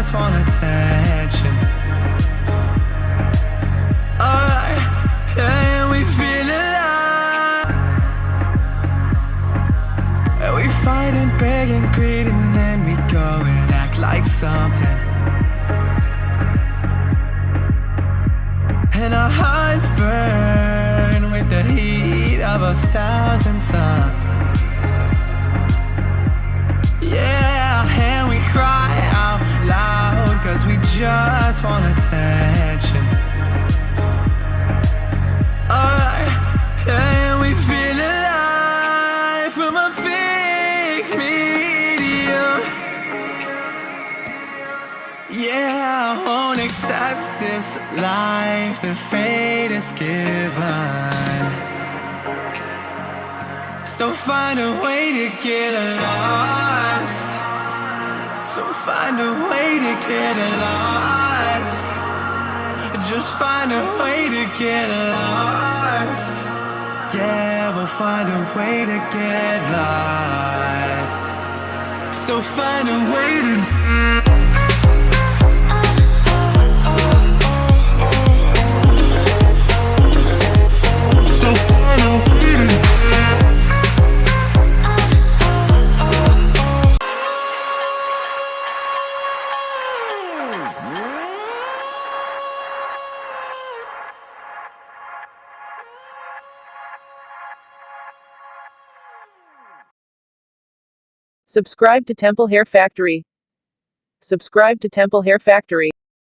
just want attention. Alright, and we feel alive. And we fight and beg and greed, and then we go and act like something. And our hearts burn with the heat of 1,000 suns. Yeah, and we cry out loud, cause we just want attention. Alright, and we feel alive from a fake medium. Yeah, I won't accept this life that fate is given. So find a way to get lost. So find a way to get lost. Just find a way to get lost. Yeah, we'll find a way to get lost. So find a way to Subscribe to Temple Hair Factory. Subscribe to Temple Hair Factory.